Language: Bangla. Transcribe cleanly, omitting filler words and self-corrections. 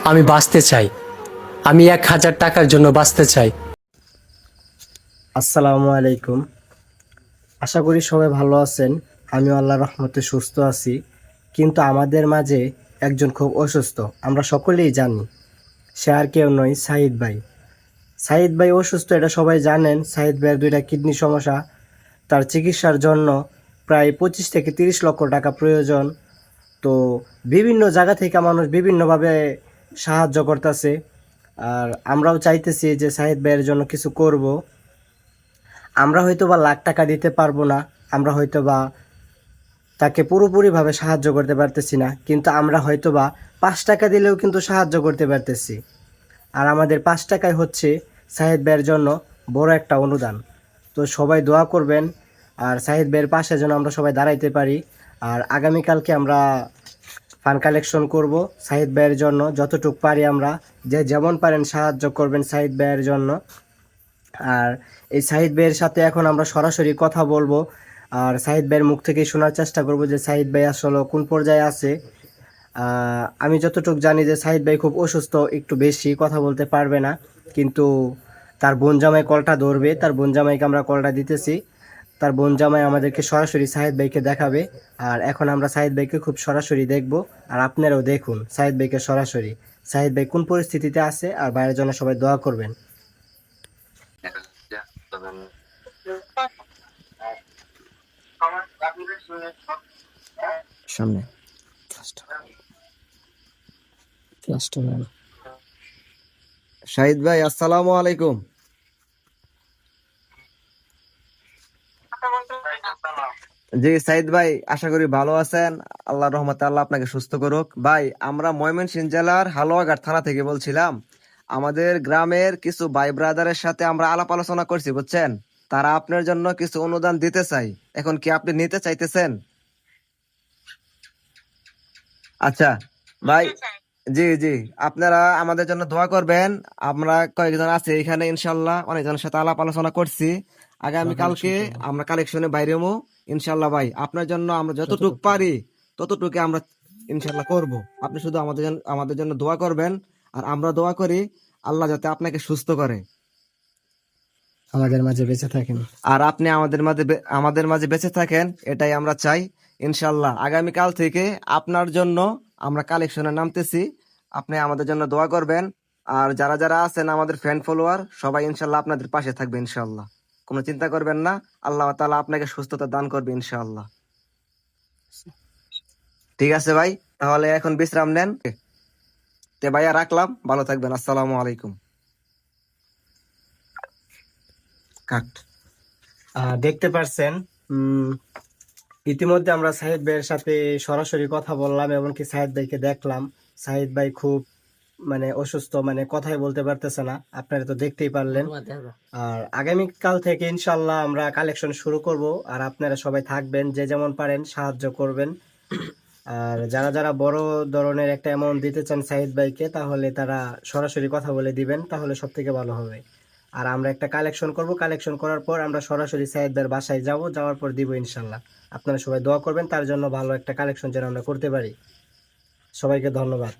আমি বাঁচতে চাই। আমি 1000 টাকার জন্য বাঁচতে চাই। আসসালামু আলাইকুম। আশা করি সবাই ভালো আছেন। আমি আল্লাহর রহমতে সুস্থ আছি, কিন্তু আমাদের মাঝে একজন খুব অসুস্থ। আমরা সকলেই জানি, সে আর কেউ নয়, সাইদ ভাই। সাইদ ভাই অসুস্থ, এটা সবাই জানেন। সাইদ ভাইয়ের 2টা কিডনি সমস্যা। তার চিকিৎসার জন্য প্রায় 25 থেকে 30 লক্ষ টাকা প্রয়োজন। তো বিভিন্ন জায়গা থেকে মানুষ বিভিন্নভাবে সাহায্য করতেছে, আর আমরাও চাইতেছি যে সাইদ ভাইয়ের জন্য কিছু করব। আমরা হয়তো বা লাখ টাকা দিতে পারবো না, আমরা হয়তো বা তাকে পুরোপুরিভাবে সাহায্য করতে পারতেছি না, কিন্তু আমরা হয়তো বা 5 টাকা দিলেও কিন্তু সাহায্য করতে পারতেছি। আর আমাদের 5 টাকাই হচ্ছে সাহিদ ভাইয়ের জন্য বড় একটা অনুদান। তো সবাই দোয়া করবেন, আর সাহিদ ভাইয়ের পাশে যেন আমরা সবাই দাঁড়াইতে পারি। আর আগামীকালকে আমরা ফান্ড কালেকশন করব সাহিদ ভাইয়ের জন্য। যতটুকু পারি আমরা, যে যেমন পারেন সাহায্য করবেন সাহিদ ভাইয়ের জন্য। আর এই সাহিদ ভাইয়ের সাথে এখন আমরা সরাসরি কথা বলবো, আর সাহিদ ভাইয়ের মুখ থেকে শোনার চেষ্টা করব যে সাহিদ ভাই আসলে কোন পর্যায়ে আছে। আমি যতটুকু জানি যে সাহিদ ভাই খুব অসুস্থ, একটু বেশি কথা বলতে পারবে না, কিন্তু তার বোন জামাই কলটা ধরবে। তার বোন জামাইকে আমরা কলটা দিতেছি, তার বোন জামাই আমাদেরকে সরাসরি সাহিদ ভাইকে দেখাবে। আর এখন আমরা সাহিদ ভাইকে খুব সরাসরি দেখব, আর আপনারাও দেখুন সাহিদ ভাইকে সরাসরি। সাহিদ ভাই কোন পরিস্থিতিতে আছে, আর বাইরের জন্য সবাই দোয়া করবেন। সামনে শাহিদ ভাই, আসসালামু আলাইকুম। জি সাইদ ভাই, আশা করি ভালো আছেন। আল্লাহর রহমতে আল্লাহ আপনাকে সুস্থ করুক। ভাই, আমরা ময়মনসিংহ জেলার হালুয়াঘাট থানা থেকে বলছিলাম। আমাদের গ্রামের কিছু ভাই ব্রাদারের সাথে আমরা আলাপ আলোচনা করছি, বুঝছেন। তারা আপনার জন্য কিছু অনুদান দিতে চাই। এখন কি আপনি নিতে চাইতেছেন? আচ্ছা ভাই, জি জি, আপনারা আমাদের জন্য দোয়া করবেন। আমরা কয়েকজন আছি এখানে, ইনশাল্লাহ অনেকজনের সাথে আলাপ আলোচনা করছি। আগামী কালকে আমরা কালেকশনে বাইরে হবো ইনশাল্লাহ। ভাই, আপনার জন্য আমরা যতটুকু পারি ততটুকু আমরা ইনশাল্লাহ করব। আপনি শুধু আমাদের জন্য দোয়া করবেন, আর আমরা দোয়া করি আল্লাহ যাতে আপনাকে সুস্থ করে, আমাদের মাঝে বেঁচে থাকেন। আর আপনি আমাদের মাঝে বেঁচে থাকেন, এটাই আমরা চাই। ইনশাল্লাহ আগামীকাল থেকে আপনার জন্য আমরা কালেকশনে নামতেছি। আপনি আমাদের জন্য দোয়া করবেন, আর যারা যারা আছেন আমাদের ফ্যান ফলোয়ার সবাই ইনশাল্লাহ আপনাদের পাশে থাকবে ইনশাল্লাহ। কোনো চিন্তা করবেন না, আল্লাহ তাআলা আপনাকে সুস্থতা দান করবে ইনশাল্লাহ। ঠিক আছে ভাই, তাহলে এখন বিশ্রাম নেন। তে ভাইয়া, রাখলাম। ভালো থাকবেন। আসসালামু আলাইকুম। কাট। দেখতে পারছেন, ইতিমধ্যে আমরা সাহিদ ভাইয়ের সাথে সরাসরি কথা বললাম, এমনকি সাহিদ ভাইকে দেখলাম। সাহিদ ভাই খুব অসুস্থ, কথাই বলতে পারতেছে না, আপনারা তো দেখতেই পারলেন। আর আগামীকাল থেকে ইনশাল্লাহ আমরা কালেকশন শুরু করব, আর আপনারা সবাই থাকবেন, যে যেমন পারেন সাহায্য করবেন। আর যারা যারা বড় ধরনের একটা অ্যামাউন্ট দিতে চান সাহিদ ভাইকে, তাহলে তারা সরাসরি কথা বলে দিবেন, তাহলে সব থেকে ভালো হবে। আর আমরা একটা কালেকশন করব, কালেকশন করার পর আমরা সরাসরি সাহিদ ভাইয়ের বাসায় যাব, যাওয়ার পর দিব ইনশাল্লাহ। আপনারা সবাই দোয়া করবেন তার জন্য, ভালো একটা কালেকশন যেন আমরা করতে পারি। সবাইকে ধন্যবাদ।